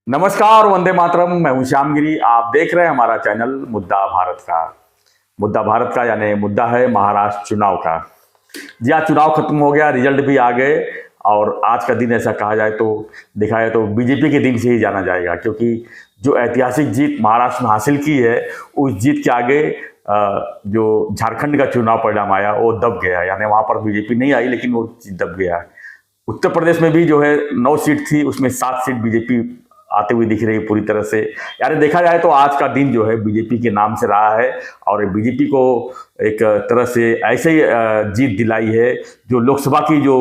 नमस्कार, वंदे मातरम। मैं हूं श्यामगिरी। आप देख रहे हैं हमारा चैनल मुद्दा भारत का। मुद्दा भारत का यानी मुद्दा है महाराष्ट्र चुनाव का। जी हाँ, चुनाव खत्म हो गया, रिजल्ट भी आ गए और आज का दिन ऐसा कहा जाए तो देखा जाए तो बीजेपी के दिन से ही जाना जाएगा, क्योंकि जो ऐतिहासिक जीत महाराष्ट्र में हासिल की है उस जीत के आगे जो झारखंड का चुनाव परिणाम आया वो दब गया। यानी वहाँ पर बीजेपी नहीं आई लेकिन वो दब गया। उत्तर प्रदेश में भी जो है 9 सीट थी, उसमें 7 सीट बीजेपी आते हुए दिख रही है पूरी तरह से। यानी देखा जाए तो आज का दिन जो है बीजेपी के नाम से रहा है और बीजेपी को एक तरह से ऐसे ही जीत दिलाई है जो लोकसभा की जो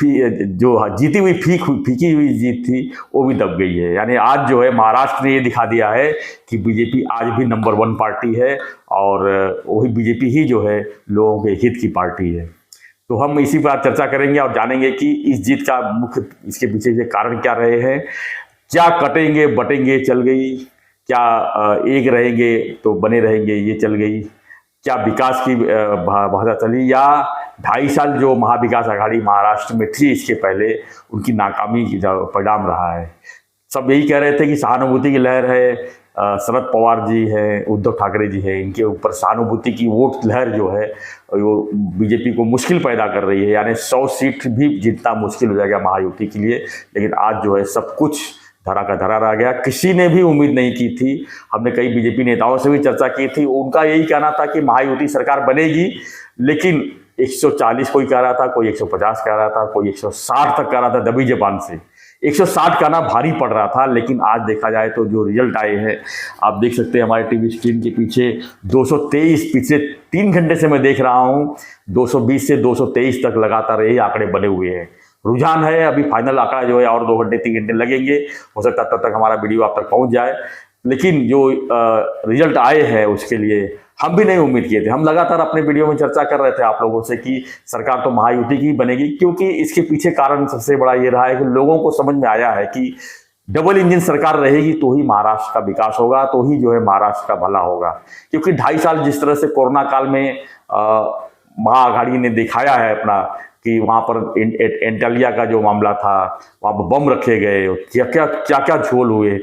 जीती हुई फीकी हुई जीत थी वो भी दब गई है। यानी आज जो है महाराष्ट्र ने ये दिखा दिया है कि बीजेपी आज भी नंबर 1 पार्टी है और वही बीजेपी ही जो है लोगों के हित की पार्टी है। तो हम इसी पर चर्चा करेंगे और जानेंगे कि इस जीत का मुख्य इसके पीछे के कारण क्या रहे हैं। क्या कटेंगे बटेंगे चल गई, क्या एक रहेंगे तो बने रहेंगे ये चल गई, क्या विकास की भाषा चली, या 2.5 साल जो महाविकास आघाड़ी महाराष्ट्र में थी इसके पहले उनकी नाकामी का परिणाम रहा है। सब यही कह रहे थे कि सहानुभूति की लहर है, शरद पवार जी हैं, उद्धव ठाकरे जी हैं, इनके ऊपर सहानुभूति की वोट लहर जो है वो बीजेपी को मुश्किल पैदा कर रही है। यानी 100 सीट भी जीतना मुश्किल हो जाएगा महायुति के लिए। लेकिन आज जो है सब कुछ धरा का धरा रह गया। किसी ने भी उम्मीद नहीं की थी। हमने कई बीजेपी नेताओं से भी चर्चा की थी, उनका यही कहना था कि महायुति सरकार बनेगी, लेकिन 140 कोई कह रहा था, कोई 150 कह रहा था, कोई 160 तक कह रहा था दबी जबान से। 160 कहना भारी पड़ रहा था। लेकिन आज देखा जाए तो जो रिजल्ट आए हैं आप देख सकते हैं हमारे टीवी स्क्रीन के पीछे 223, पिछले 3 घंटे से मैं देख रहा हूँ 220 से 223 तक लगातार यही आंकड़े बने हुए हैं। रुझान है, अभी फाइनल आंकड़ा जो है और 2 घंटे 3 घंटे लगेंगे, हो सकता है तब तक हमारा वीडियो आप तक पहुंच जाए। लेकिन जो रिजल्ट आए हैं उसके लिए हम भी नहीं उम्मीद किए थे। हम लगातार अपने वीडियो में चर्चा कर रहे थे आप लोगों से कि सरकार तो महायुति की बनेगी, क्योंकि इसके पीछे कारण सबसे बड़ा ये रहा है कि लोगों को समझ में आया है कि डबल इंजन सरकार रहेगी तो ही महाराष्ट्र का विकास होगा, तो ही जो है महाराष्ट्र का भला होगा। क्योंकि 2.5 साल जिस तरह से कोरोना काल में महाआघाड़ी ने दिखाया है अपना कि वहाँ पर एंटालिया का जो मामला था, वहाँ पर बम रखे गए, क्या क्या झोल हुए,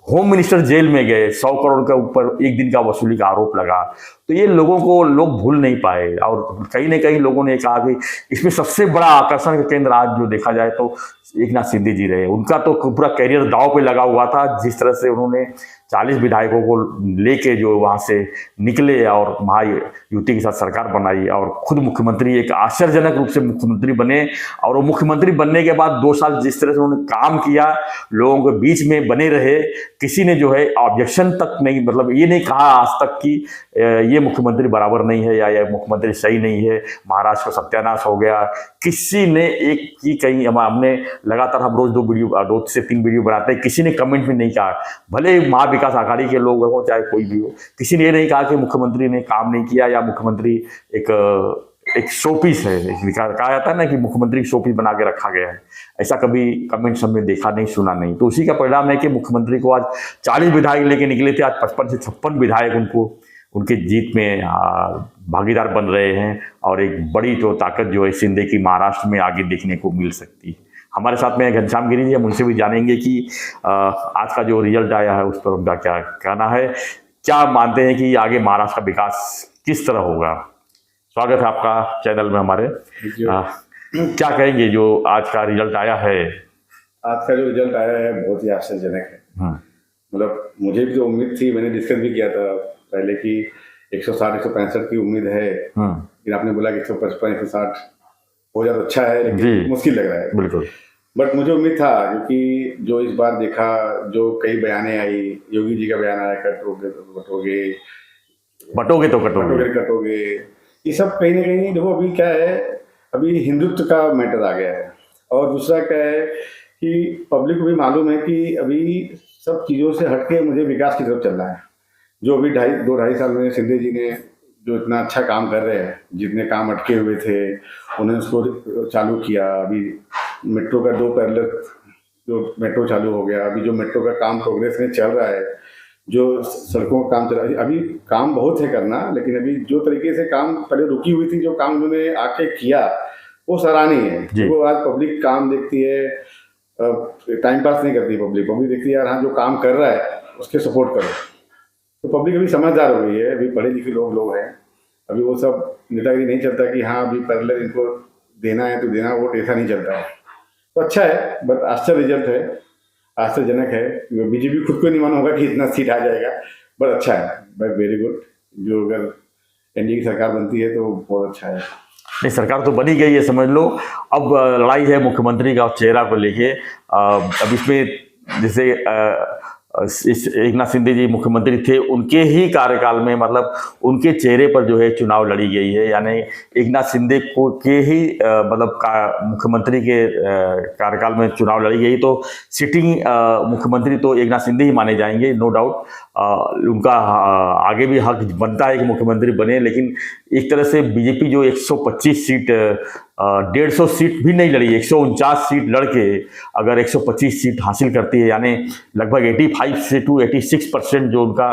होम मिनिस्टर जेल में गए, 100 करोड़ के ऊपर एक दिन का वसूली का आरोप लगा। तो ये लोगों को लोग भूल नहीं पाए और कहीं न कहीं लोगों ने कहा कि इसमें सबसे बड़ा आकर्षण का केंद्र आज जो देखा जाए तो एकनाथ शिंदे जी रहे। उनका तो पूरा करियर दांव पे लगा हुआ था। जिस तरह से उन्होंने 40 विधायकों को लेके जो वहाँ से निकले और महायुति के साथ सरकार बनाई और खुद मुख्यमंत्री एक आश्चर्यजनक रूप से मुख्यमंत्री बने। और वो मुख्यमंत्री बनने के बाद 2 साल जिस तरह से उन्होंने काम किया, लोगों के बीच में बने रहे, किसी ने जो है ऑब्जेक्शन तक नहीं, मतलब ये नहीं कहा आज तक कि ये मुख्यमंत्री बराबर नहीं है या ये मुख्यमंत्री सही नहीं है, महाराष्ट्र का सत्यानाश हो गया। किसी ने एक की कहीं हमने लगातार हम रोज 2 से 3 वीडियो बनाते हैं, किसी ने कमेंट में नहीं कहा, भले महाविकास आघाड़ी के लोग हो चाहे कोई भी हो, किसी ने ये नहीं कहा कि मुख्यमंत्री ने काम नहीं किया या मुख्यमंत्री एक शोपीस है। कहा जाता है ना कि मुख्यमंत्री शोपीस बना के रखा गया है, ऐसा कभी कमेंट्स हमने देखा नहीं, सुना नहीं। तो उसी का परिणाम है कि मुख्यमंत्री को आज 40 विधायक लेके निकले थे, आज 55 से 56 विधायक उनको उनके जीत में भागीदार बन रहे हैं। और एक बड़ी तो ताकत जो है शिंदे की महाराष्ट्र में आगे देखने को मिल सकती है। हमारे साथ में घनश्याम गिरी जी, हम उनसे भी जानेंगे कि आज का जो रिजल्ट आया है उस पर उनका क्या कहना है, क्या मानते हैं कि आगे महाराष्ट्र का विकास किस तरह होगा। स्वागत है आपका चैनल में हमारे। क्या कहेंगे जो आज का रिजल्ट आया है। आज का जो रिजल्ट आया है बहुत ही आश्चर्यजनक है। मतलब मुझे भी जो उम्मीद थी, मैंने डिस्कस भी किया था पहले कि 160-165 की उम्मीद है, लेकिन आपने बोला कि 155-160 हो जाए तो अच्छा है, लेकिन मुश्किल लग रहा है। बिल्कुल। बट मुझे उम्मीद था, क्योंकि जो इस बार देखा, जो कई बयानें आई, योगी जी का बयान आया कटोगे तो बटोगे, बटोगे तो कटोगे, ये सब कहीं ना कहीं देखो अभी क्या है, अभी हिंदुत्व का मैटर आ गया है। और दूसरा क्या है कि पब्लिक को भी मालूम है कि अभी सब चीज़ों से हटके मुझे विकास की तरफ चलना है। जो अभी 2-2.5 साल में शिंदे जी ने जो इतना अच्छा काम कर रहे हैं, जितने काम अटके हुए थे उन्होंने उसको चालू किया। अभी मेट्रो का 2 पैरेलल जो मेट्रो चालू हो गया, अभी जो मेट्रो का काम प्रोग्रेस में चल रहा है, जो सड़कों का काम चल रहा है, अभी काम बहुत है करना, लेकिन अभी जो तरीके से काम पहले रुकी हुई थी, जो काम उन्होंने आके किया वो सराहनीय है। वो आज पब्लिक काम देखती है, टाइम पास नहीं करती पब्लिक। पब्लिक देखती है यार हाँ जो काम कर रहा है उसके सपोर्ट करो। तो पब्लिक अभी समझदार हो गई है, अभी पढ़े लिखे लोग हैं। अभी वो सब नेतागिरी नहीं चलता कि हाँ अभी पैरेलल इनको देना है तो देना, वोट ऐसा नहीं चलता है। तो अच्छा है, बट आश्चर्य रिजल्ट है, आश्चर्यजनक है। बीजेपी खुद को नहीं मालूम होगा कि इतना सीट आ जाएगा, बट अच्छा है, बट वेरी गुड। जो अगर एनडीए की सरकार बनती है तो बहुत अच्छा है। नहीं, सरकार तो बनी गई है समझ लो। अब लड़ाई है मुख्यमंत्री का चेहरा को लेके। अब इसमें जैसे एकनाथ शिंदे जी मुख्यमंत्री थे, उनके ही कार्यकाल में मतलब उनके चेहरे पर जो है चुनाव लड़ी गई है, यानी एकनाथ शिंदे को के ही मतलब मुख्यमंत्री के कार्यकाल में चुनाव लड़ी गई। तो सिटिंग मुख्यमंत्री तो एकनाथ शिंदे ही माने जाएंगे, नो डाउट। उनका आगे भी हक बनता है कि मुख्यमंत्री बने, लेकिन एक तरह से बीजेपी जो 125 सीट 150 सीट भी नहीं लड़ी, 149 सीट लड़के अगर 125 सीट हासिल करती है, यानी लगभग 85 से 86% जो उनका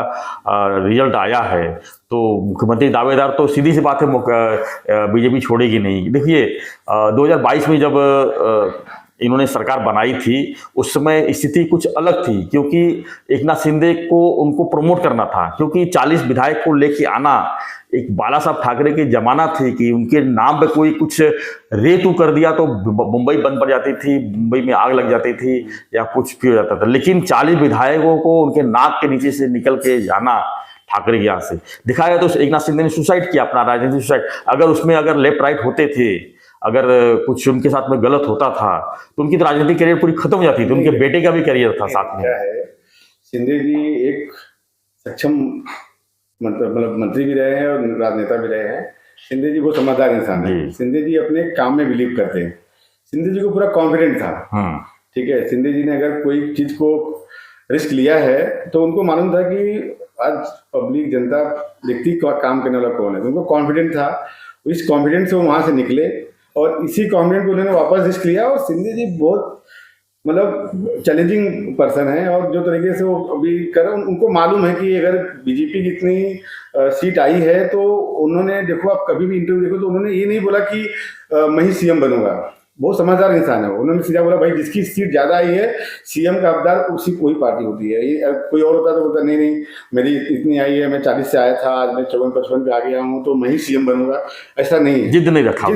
रिजल्ट आया है, तो मुख्यमंत्री दावेदार तो सीधी सी बात है बीजेपी छोड़ेगी नहीं। देखिए 2022 में जब इन्होंने सरकार बनाई थी उस समय स्थिति कुछ अलग थी, क्योंकि एकनाथ शिंदे को उनको प्रमोट करना था, क्योंकि 40 विधायक को लेके आना एक बाला साहब ठाकरे की जमाना थी कि उनके नाम पे कोई कुछ रेतू कर दिया तो मुंबई बंद पड़ जाती थी, मुंबई में आग लग जाती थी या कुछ भी हो जाता था। लेकिन 40 विधायकों को उनके नाक के नीचे से निकल के जाना ठाकरे के यहाँ से दिखाया, तो एकनाथ शिंदे ने सुसाइड किया, अपना राजनीतिक सुसाइड। अगर लेफ्ट राइट होते थे, अगर कुछ उनके साथ में गलत होता था तो उनकी तो राजनीतिक करियर पूरी खत्म हो जाती थी, उनके बेटे का भी करियर था साथ में। क्या है, शिंदे जी एक सक्षम मतलब मंत्री भी रहे हैं और राजनेता भी रहे हैं। शिंदे जी बहुत समझदार इंसान है। शिंदे जी अपने काम में बिलीव करते हैं। शिंदे जी को पूरा कॉन्फिडेंट था, ठीक है। शिंदे जी ने अगर कोई चीज को रिस्क लिया है तो उनको मालूम था कि आज पब्लिक जनता देखती काम करने वाला कौन है, तो उनको कॉन्फिडेंट था। इस कॉन्फिडेंस से वो वहां से निकले और इसी कॉन्फिडेंस को उन्होंने वापस रिस्क लिया। और शिंदे जी बहुत मतलब चैलेंजिंग पर्सन है, और जो तरीके से वो अभी कर उनको मालूम है कि अगर बीजेपी की इतनी सीट आई है तो उन्होंने, देखो आप कभी भी इंटरव्यू देखो तो उन्होंने ये नहीं बोला कि मैं ही सीएम बनूंगा। बहुत समझदार इंसान है। उन्होंने सीधा बोला भाई जिसकी सीट ज्यादा आई है सीएम का हकदार उसी वही पार्टी होती है। ये कोई और होता तो बोलता नहीं मेरी इतनी आई है, मैं 40 से आया था, आज मैं 54-55 पे आ गया हूँ तो मैं ही सीएम बनूंगा, ऐसा नहीं है। जिद नहीं रखा।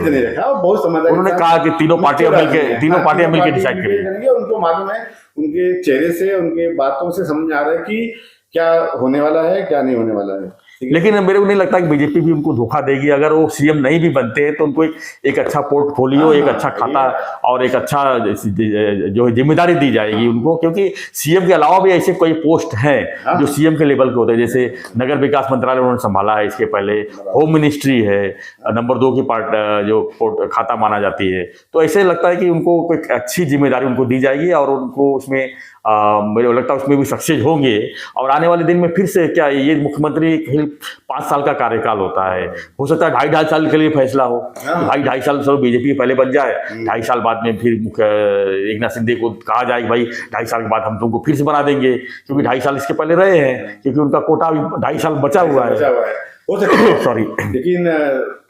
बहुत समझदार। उन्होंने कहा कि तीनों पार्टियां मिलकर डिसाइड करेंगे। उनको मालूम है, उनके चेहरे से उनके बातों से समझ में आ रहा है कि क्या होने वाला है क्या नहीं होने वाला है। लेकिन मेरे को नहीं लगता कि बीजेपी भी उनको धोखा देगी। अगर वो सीएम नहीं भी बनते हैं तो उनको एक अच्छा पोर्टफोलियो, एक अच्छा खाता और एक अच्छा जो जिम्मेदारी दी जाएगी उनको, क्योंकि सीएम के अलावा भी ऐसे कोई पोस्ट हैं जो सीएम के लेवल के होते हैं। जैसे नगर विकास मंत्रालय उन्होंने संभाला है, इसके पहले होम मिनिस्ट्री है, नंबर 2 की जो खाता माना जाती है। तो ऐसे लगता है कि उनको कोई अच्छी जिम्मेदारी उनको दी जाएगी और उनको उसमें मुझे लगता है उसमें भी सक्सेस होंगे। और आने वाले दिन में फिर से क्या ये मुख्यमंत्री 5 साल का कार्यकाल होता है, हो सकता है 2.5 साल के लिए फैसला हो, 2.5 साल से बीजेपी पहले बन जाए, 2.5 साल बाद में फिर एकनाथ शिंदे को कहा जाए भाई 2.5 साल के बाद हम तुमको फिर से बना देंगे, क्योंकि 2.5 साल इसके पहले रहे हैं, क्योंकि उनका कोटा अभी 2.5 साल बचा हुआ है। सॉरी, लेकिन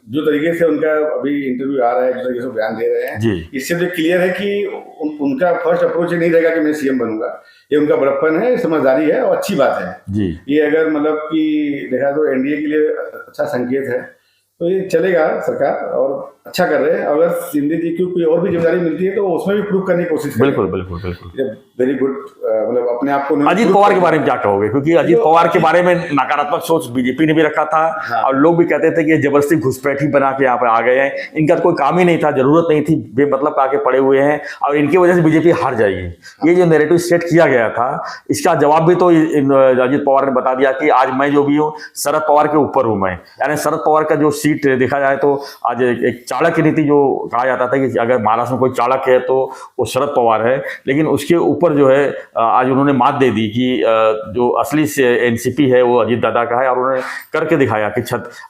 जो तरीके से उनका अभी इंटरव्यू आ रहा है, जो तरीके से बयान दे रहे हैं, इससे तो क्लियर है कि उनका फर्स्ट अप्रोच नहीं रहेगा कि मैं सीएम बनूंगा। ये उनका बड़प्पन है, समझदारी है और अच्छी बात है जी। ये अगर मतलब कि देखा तो एनडीए के लिए अच्छा संकेत है, तो ये चलेगा सरकार और अच्छा कर रहे हैं। अगर शिंदे जी की कोई और भी जिम्मेदारी मिलती है तो उसमें भी प्रूव करने की कोशिश करें। बिल्कुल वेरी गुड। मतलब अपने आप को अजीत पवार के बारे में क्या कहोगे? क्योंकि अजीत पवार के बारे में नकारात्मक सोच बीजेपी ने भी रखा था। और लोग भी कहते थे कि जबरदस्ती घुसपैठी बना के यहाँ पे आ गए हैं, इनका कोई काम ही नहीं था, जरूरत नहीं थी, बेमतलब आके पड़े हुए हैं और इनकी वजह से बीजेपी हार जाएगी। ये जो नैरेटिव सेट किया गया था, इसका जवाब भी तो अजीत पवार ने बता दिया कि आज मैं जो भी हूँ शरद पवार के ऊपर हूँ मैं। यानी शरद पवार का जो सीट देखा जाए तो आज एक चाणक्य नीति जो कहा जाता था कि अगर महाराष्ट्र में कोई चाणक्य है तो वो शरद पवार है, लेकिन उसके ऊपर जो है आज उन्होंने मात दे दी कि जो असली से एनसीपी है वो अजीत दादा का है। और उन्होंने करके दिखाया कि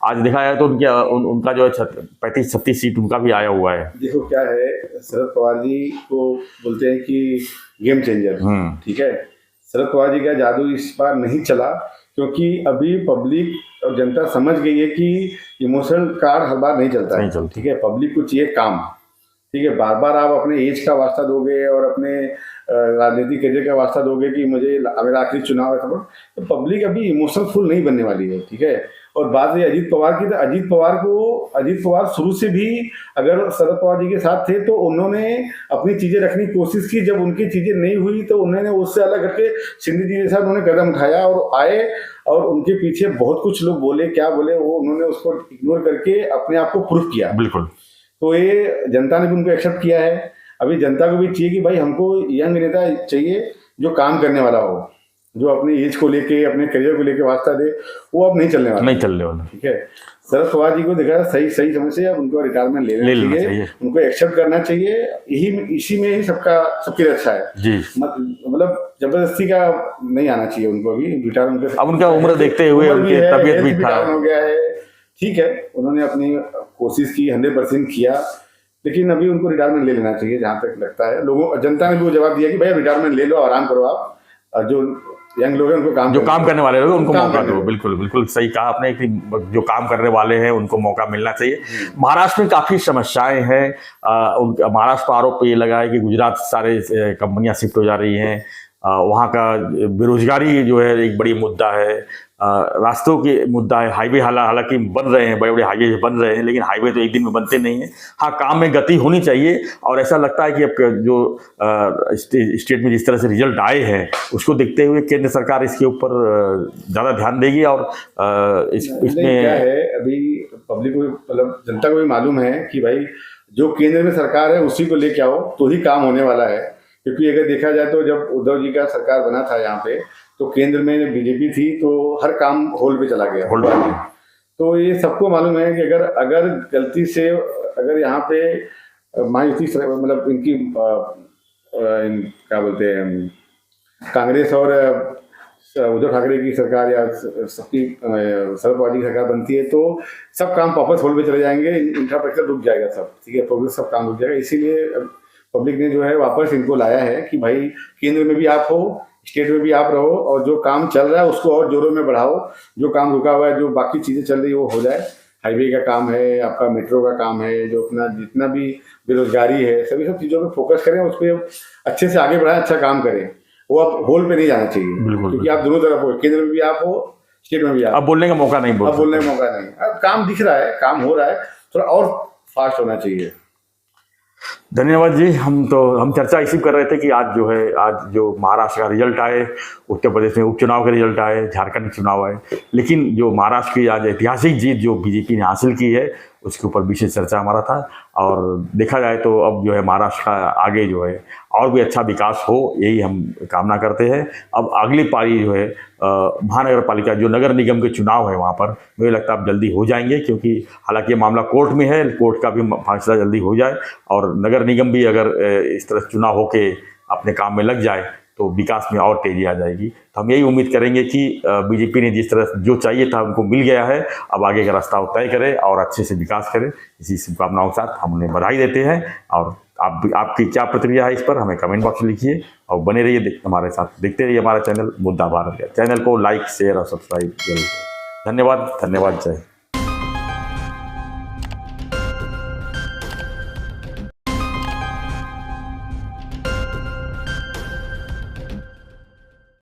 आज दिखाया तो उनका जो है 35-36 सीट उनका भी आया हुआ है। देखो क्या है, शरद पवार जी को बोलते हैं कि गेम चेंजर, ठीक है। शरद पवार जी का जादू इस बार नहीं चला, क्योंकि अभी पब्लिक और जनता समझ गई है कि इमोशनल कार्ड हर बार नहीं चलता है, ठीक है। पब्लिक को चाहिए काम, ठीक है, बार बार आप अपने एज का वास्ता दोगे और अपने राजनीतिक करियर का वास्ता दोगे कि मुझे मेरा आखिरी चुनाव है, तो पब्लिक अभी इमोशनल फुल नहीं बनने वाली है। ठीक है, और बात रही अजीत पवार की, तो अजीत पवार शुरू से भी अगर शरद पवार जी के साथ थे तो उन्होंने अपनी चीज़ें रखने की कोशिश की, जब उनकी चीज़ें नहीं हुई तो उन्होंने उससे अलग करके शिंदे जी के साथ उन्होंने कदम उठाया और आए, और उनके पीछे बहुत कुछ लोग बोले, क्या बोले, वो उन्होंने उसको इग्नोर करके अपने आप को प्रूफ किया। बिल्कुल। तो ये जनता ने भी उनको एक्सेप्ट किया है। अभी जनता को भी चाहिए कि भाई हमको यंग नेता चाहिए जो काम करने वाला हो, जो अपनी एज को लेके, अपने करियर को लेके वास्ता दे, वो अब नहीं चलने वाला। ठीक है, शरद पवार जी को देखा सही समय से अब उनको रिटायरमेंट ले लेना चाहिए, उनको एक्सेप्ट करना चाहिए। इसी में ही सबकी रक्षा है जी। मतलब जबरदस्ती का नहीं आना चाहिए उनको अभी रिटायरमेंट। अब उनका उम्र देखते हुए उनकी तबीयत भी खराब हो गया है। ठीक है, उन्होंने अपनी कोशिश की, 100% किया, लेकिन अभी उनको रिटायरमेंट ले लेना चाहिए जहाँ तक लगता है। जनता ने भी वो जवाब दिया कि भाई रिटायरमेंट ले लो, आराम करो आप, जो यंग लोग हैं उनको काम करने वाले लोग उनको मौका दो। बिल्कुल बिल्कुल सही कहा आपने कि जो काम करने वाले हैं उनको मौका मिलना चाहिए। महाराष्ट्र में काफ़ी समस्याएं हैं। महाराष्ट्र पर आरोप ये लगा है कि गुजरात सारे कंपनियां शिफ्ट हो जा रही हैं, वहाँ का बेरोजगारी जो है एक बड़ी मुद्दा है, रास्तों की मुद्दा है, हाईवे हालांकि बन रहे हैं, बड़े बड़े हाईवे बन रहे हैं, लेकिन हाईवे तो एक दिन में बनते नहीं हैं। हाँ, काम में गति होनी चाहिए, और ऐसा लगता है कि अब जो स्टेट में जिस तरह से रिजल्ट आए हैं उसको देखते हुए केंद्र सरकार इसके ऊपर ज़्यादा ध्यान देगी। और इसमें क्या है, अभी पब्लिक को, मतलब जनता को भी मालूम है कि भाई जो केंद्र में सरकार है उसी को लेके आओ तो ही काम होने वाला है। क्योंकि अगर देखा जाए तो जब उद्धव जी का सरकार बना था यहाँ पे, तो केंद्र में बीजेपी थी, तो हर काम होल्ड पे चला गया। तो ये सबको मालूम है कि अगर गलती से अगर यहाँ पे महायुति, मतलब इनकी क्या बोलते हैं, कांग्रेस और उद्धव ठाकरे की सरकार या सबकी शरद पवार की सरकार बनती है, तो सब काम वापस होल्ड पे चले जाएंगे, इंफ्रास्ट्रक्चर रुक जाएगा सब। ठीक है, प्रोग्रेस, सब काम रुक जाएगा। इसीलिए पब्लिक ने जो है वापस इनको लाया है कि भाई केंद्र में भी आप हो, स्टेट में भी आप रहो, और जो काम चल रहा है उसको और जोरों में बढ़ाओ, जो काम रुका हुआ है, जो बाकी चीज़ें चल रही है वो हो जाए। हाईवे का काम है, आपका मेट्रो का काम है, जो अपना जितना भी बेरोजगारी है, सभी सब चीज़ों पे फोकस करें, उस पर अच्छे से आगे बढ़ाएं, अच्छा काम करें। वो आप होल पे नहीं जाना चाहिए, क्योंकि आप दोनों तरफ हो, केंद्र में भी आप हो, स्टेट में भी आप। अब बोलने का मौका नहीं, अब बोलने का मौका नहीं। अब काम दिख रहा है, काम हो रहा है, थोड़ा और फास्ट होना चाहिए। धन्यवाद जी। हम चर्चा इसी कर रहे थे कि आज जो महाराष्ट्र का रिजल्ट आए, उत्तर प्रदेश में उपचुनाव का रिजल्ट आए, झारखंड चुनाव आए, लेकिन जो महाराष्ट्र की आज ऐतिहासिक जीत जो बीजेपी ने हासिल की है उसके ऊपर विशेष चर्चा हमारा था। और देखा जाए तो अब जो है महाराष्ट्र का आगे जो है और भी अच्छा विकास हो, यही हम कामना करते हैं। अब अगली पारी जो है महानगर पालिका, जो नगर निगम के चुनाव है, वहाँ पर मुझे लगता है अब जल्दी हो जाएंगे, क्योंकि हालांकि ये मामला कोर्ट में है, कोर्ट का भी फैसला जल्दी हो जाए और नगर निगम भी अगर इस तरह चुनाव होके अपने काम में लग जाए तो विकास में और तेजी आ जाएगी। तो हम यही उम्मीद करेंगे कि बीजेपी ने जिस तरह जो चाहिए था उनको मिल गया है, अब आगे का रास्ता तय करे और अच्छे से विकास करे। इसी शुभकामनाओं के साथ हम उन्हें बधाई देते हैं। और आपकी क्या प्रतिक्रिया है इस पर हमें कमेंट बॉक्स में लिखिए, और बने रहिए हमारे साथ, देखते रहिए हमारा चैनल मुद्दा भारत। चैनल को लाइक, शेयर और सब्सक्राइब जरूर। धन्यवाद। जय